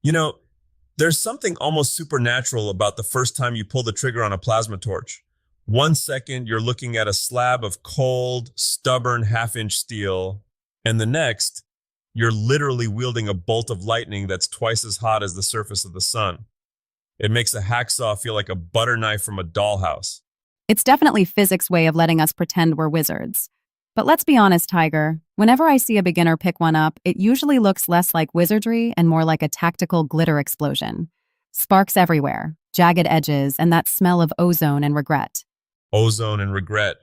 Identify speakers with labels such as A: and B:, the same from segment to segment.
A: You know, there's something almost supernatural about the first time you pull the trigger on a plasma torch. 1 second, you're looking at a slab of cold, stubborn half-inch steel, and the next, you're literally wielding a bolt of lightning that's twice as hot as the surface of the sun. It makes a hacksaw feel like a butter knife from a dollhouse.
B: It's definitely physics' way of letting us pretend we're wizards. But let's be honest, Tiger. Whenever I see a beginner pick one up, it usually looks less like wizardry and more like a tactical glitter explosion. Sparks everywhere, jagged edges, and that smell of ozone and regret.
A: Ozone and regret.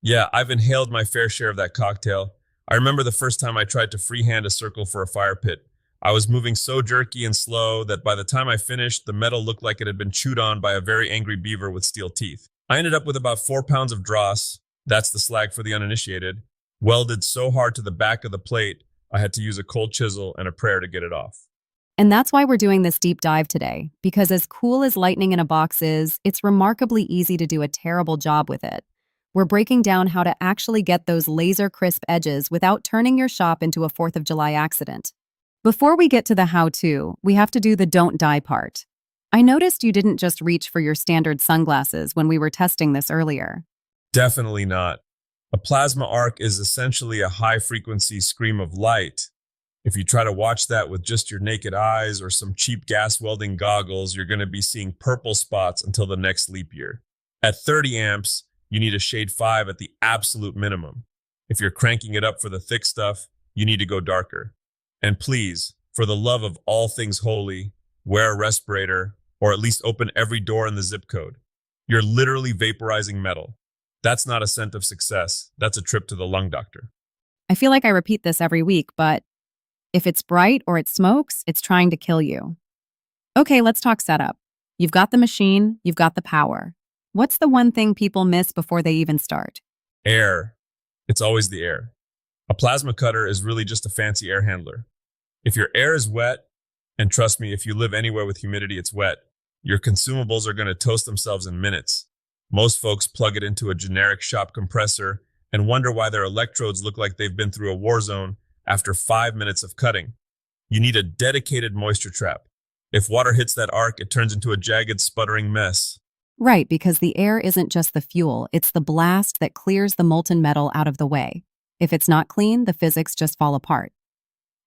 A: Yeah, I've inhaled my fair share of that cocktail. I remember the first time I tried to freehand a circle for a fire pit. I was moving so jerky and slow that by the time I finished, the metal looked like it had been chewed on by a very angry beaver with steel teeth. I ended up with about 4 pounds of dross, that's the slag for the uninitiated, welded so hard to the back of the plate, I had to use a cold chisel and a prayer to get it off.
B: And that's why we're doing this deep dive today, because as cool as lightning in a box is, it's remarkably easy to do a terrible job with it. We're breaking down how to actually get those laser crisp edges without turning your shop into a 4th of July accident. Before we get to the how-to, we have to do the don't die part. I noticed you didn't just reach for your standard sunglasses when we were testing this earlier.
A: Definitely not. A plasma arc is essentially a high-frequency scream of light. If you try to watch that with just your naked eyes or some cheap gas welding goggles, you're going to be seeing purple spots until the next leap year. At 30 amps, you need a shade 5 at the absolute minimum. If you're cranking it up for the thick stuff, you need to go darker. And please, for the love of all things holy, wear a respirator or at least open every door in the zip code. You're literally vaporizing metal. That's not a scent of success. That's a trip to the lung doctor.
B: I feel like I repeat this every week, but if it's bright or it smokes, it's trying to kill you. Okay, let's talk setup. You've got the machine, you've got the power. What's the one thing people miss before they even start?
A: Air. It's always the air. A plasma cutter is really just a fancy air handler. If your air is wet, and trust me, if you live anywhere with humidity, it's wet, your consumables are going to toast themselves in minutes. Most folks plug it into a generic shop compressor and wonder why their electrodes look like they've been through a war zone after 5 minutes of cutting. You need a dedicated moisture trap. If water hits that arc, it turns into a jagged, sputtering mess.
B: Right, because the air isn't just the fuel, it's the blast that clears the molten metal out of the way. If it's not clean, the physics just fall apart.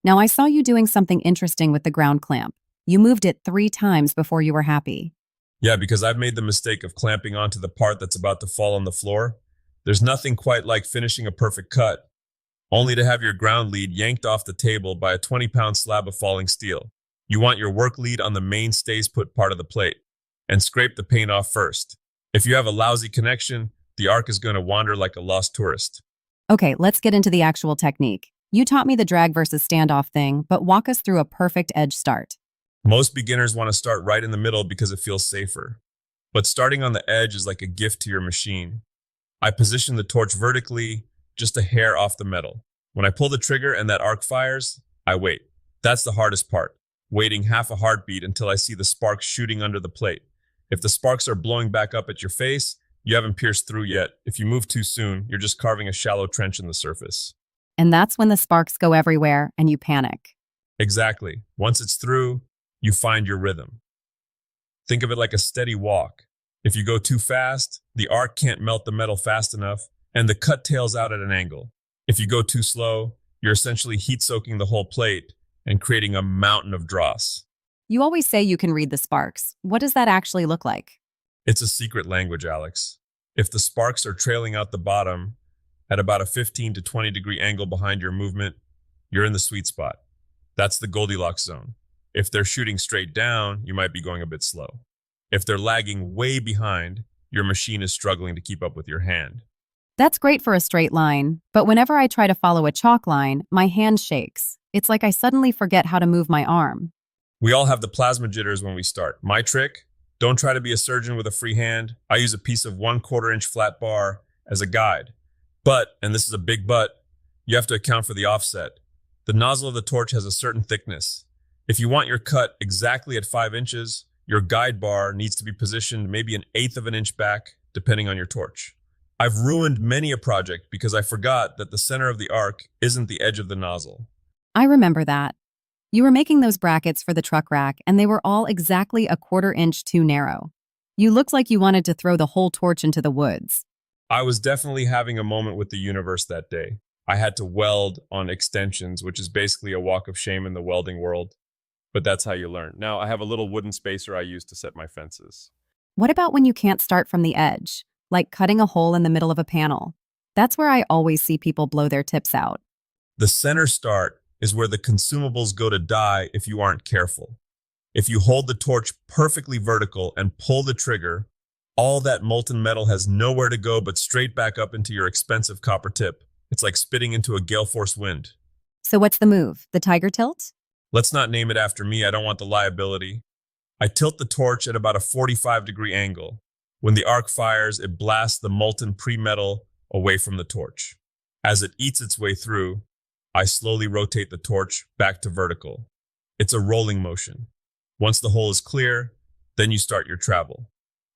B: Now, I saw you doing something interesting with the ground clamp. You moved it 3 times before you were happy.
A: Yeah, because I've made the mistake of clamping onto the part that's about to fall on the floor. There's nothing quite like finishing a perfect cut, only to have your ground lead yanked off the table by a 20-pound slab of falling steel. You want your work lead on the main stays put part of the plate, and scrape the paint off first. If you have a lousy connection, the arc is going to wander like a lost tourist.
B: Okay, let's get into the actual technique. You taught me the drag versus standoff thing, but walk us through a perfect edge start.
A: Most beginners want to start right in the middle because it feels safer. But starting on the edge is like a gift to your machine. I position the torch vertically, just a hair off the metal. When I pull the trigger and that arc fires, I wait. That's the hardest part, waiting half a heartbeat until I see the sparks shooting under the plate. If the sparks are blowing back up at your face, you haven't pierced through yet. If you move too soon, you're just carving a shallow trench in the surface.
B: And that's when the sparks go everywhere and you panic.
A: Exactly. Once it's through, you find your rhythm. Think of it like a steady walk. If you go too fast, the arc can't melt the metal fast enough, and the cut tails out at an angle. If you go too slow, you're essentially heat soaking the whole plate and creating a mountain of dross.
B: You always say you can read the sparks. What does that actually look like?
A: It's a secret language, Alex. If the sparks are trailing out the bottom at about a 15 to 20 degree angle behind your movement, you're in the sweet spot. That's the Goldilocks zone. If they're shooting straight down, you might be going a bit slow. If they're lagging way behind, your machine is struggling to keep up with your hand.
B: That's great for a straight line, but whenever I try to follow a chalk line, my hand shakes. It's like I suddenly forget how to move my arm.
A: We all have the plasma jitters when we start. My trick? Don't try to be a surgeon with a free hand. I use a piece of 1/4 inch flat bar as a guide. But, and this is a big but, you have to account for the offset. The nozzle of the torch has a certain thickness. If you want your cut exactly at 5 inches, your guide bar needs to be positioned maybe 1/8 of an inch back, depending on your torch. I've ruined many a project because I forgot that the center of the arc isn't the edge of the nozzle.
B: I remember that. You were making those brackets for the truck rack, and they were all exactly a quarter inch too narrow. You looked like you wanted to throw the whole torch into the woods.
A: I was definitely having a moment with the universe that day. I had to weld on extensions, which is basically a walk of shame in the welding world, but that's how you learn. Now, I have a little wooden spacer I use to set my fences.
B: What about when you can't start from the edge, like cutting a hole in the middle of a panel? That's where I always see people blow their tips out.
A: The center start is where the consumables go to die if you aren't careful. If you hold the torch perfectly vertical and pull the trigger, all that molten metal has nowhere to go but straight back up into your expensive copper tip. It's like spitting into a gale force wind.
B: So what's the move? The tiger tilt?
A: Let's not name it after me. I don't want the liability. I tilt the torch at about a 45-degree angle. When the arc fires, it blasts the molten pre-metal away from the torch. As it eats its way through, I slowly rotate the torch back to vertical. It's a rolling motion. Once the hole is clear, then you start your travel.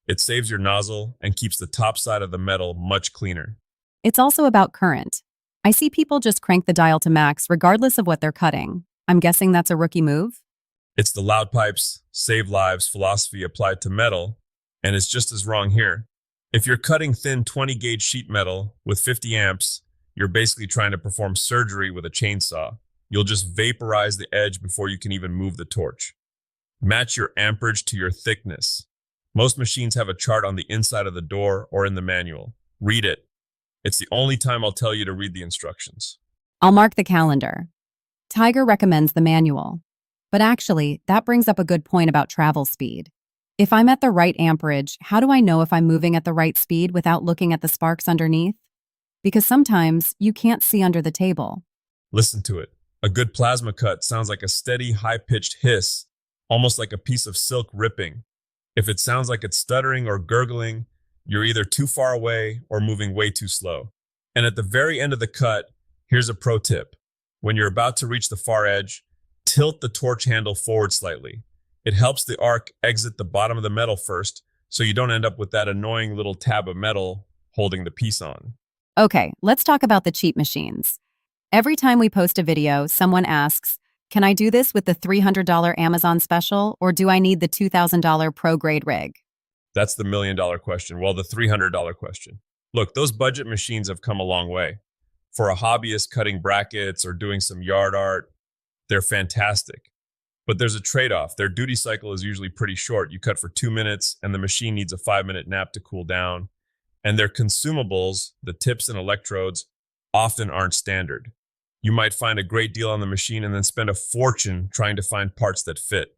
A: It saves your nozzle and keeps the top side of the metal much cleaner.
B: It's also about current. I see people just crank the dial to max regardless of what they're cutting. I'm guessing that's a rookie move?
A: It's the loud pipes, save lives philosophy applied to metal, and it's just as wrong here. If you're cutting thin 20-gauge sheet metal with 50 amps, you're basically trying to perform surgery with a chainsaw. You'll just vaporize the edge before you can even move the torch. Match your amperage to your thickness. Most machines have a chart on the inside of the door or in the manual. Read it. It's the only time I'll tell you to read the instructions.
B: I'll mark the calendar. Tiger recommends the manual. But actually, that brings up a good point about travel speed. If I'm at the right amperage, how do I know if I'm moving at the right speed without looking at the sparks underneath? Because sometimes you can't see under the table.
A: Listen to it. A good plasma cut sounds like a steady, high-pitched hiss, almost like a piece of silk ripping. If it sounds like it's stuttering or gurgling, you're either too far away or moving way too slow. And at the very end of the cut, here's a pro tip. When you're about to reach the far edge, tilt the torch handle forward slightly. It helps the arc exit the bottom of the metal first, so you don't end up with that annoying little tab of metal holding the piece on.
B: Okay, let's talk about the cheap machines. Every time we post a video, someone asks, can I do this with the $300 Amazon special, or do I need the $2,000 pro-grade rig?
A: That's the million-dollar question. Well, the $300 question. Look, those budget machines have come a long way. For a hobbyist cutting brackets or doing some yard art, they're fantastic. But there's a trade-off. Their duty cycle is usually pretty short. You cut for 2 minutes, and the machine needs a 5-minute nap to cool down. And their consumables, the tips and electrodes, often aren't standard. You might find a great deal on the machine and then spend a fortune trying to find parts that fit.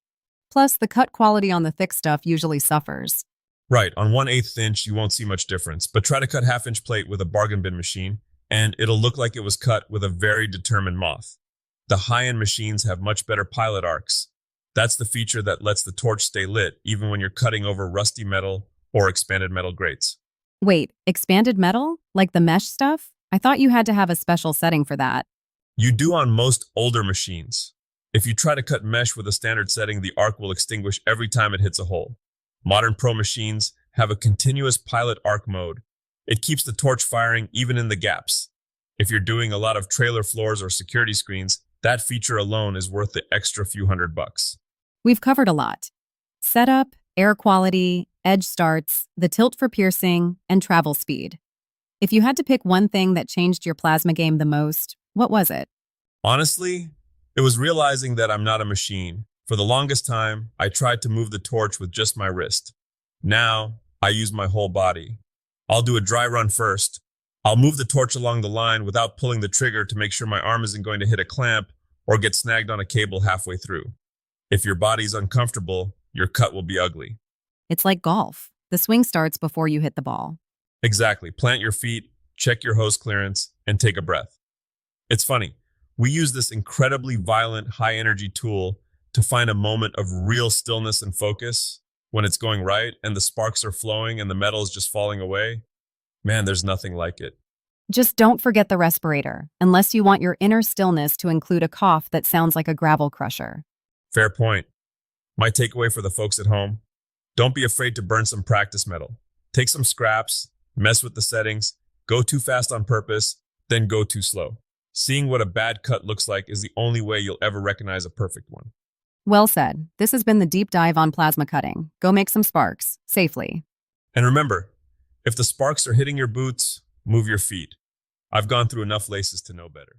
B: Plus, the cut quality on the thick stuff usually suffers.
A: Right, on 1/8 inch, you won't see much difference, but try to cut half-inch plate with a bargain bin machine, and it'll look like it was cut with a very determined moth. The high-end machines have much better pilot arcs. That's the feature that lets the torch stay lit, even when you're cutting over rusty metal or expanded metal grates.
B: Wait, expanded metal? Like the mesh stuff? I thought you had to have a special setting for that.
A: You do on most older machines. If you try to cut mesh with a standard setting, the arc will extinguish every time it hits a hole. Modern pro machines have a continuous pilot arc mode. It keeps the torch firing even in the gaps. If you're doing a lot of trailer floors or security screens, that feature alone is worth the extra few $100.
B: We've covered a lot. Setup, air quality, edge starts, the tilt for piercing, and travel speed. If you had to pick one thing that changed your plasma game the most, what was it?
A: Honestly, it was realizing that I'm not a machine. For the longest time, I tried to move the torch with just my wrist. Now, I use my whole body. I'll do a dry run first. I'll move the torch along the line without pulling the trigger to make sure my arm isn't going to hit a clamp or get snagged on a cable halfway through. If your body's uncomfortable, your cut will be ugly.
B: It's like golf. The swing starts before you hit the ball.
A: Exactly. Plant your feet, check your hose clearance, and take a breath. It's funny. We use this incredibly violent, high-energy tool to find a moment of real stillness and focus when it's going right and the sparks are flowing and the metal is just falling away. Man, there's nothing like it.
B: Just don't forget the respirator, unless you want your inner stillness to include a cough that sounds like a gravel crusher.
A: Fair point. My takeaway for the folks at home, don't be afraid to burn some practice metal. Take some scraps, mess with the settings, go too fast on purpose, then go too slow. Seeing what a bad cut looks like is the only way you'll ever recognize a perfect one.
B: Well said. This has been the deep dive on plasma cutting. Go make some sparks, safely.
A: And remember, if the sparks are hitting your boots, move your feet. I've gone through enough laces to know better.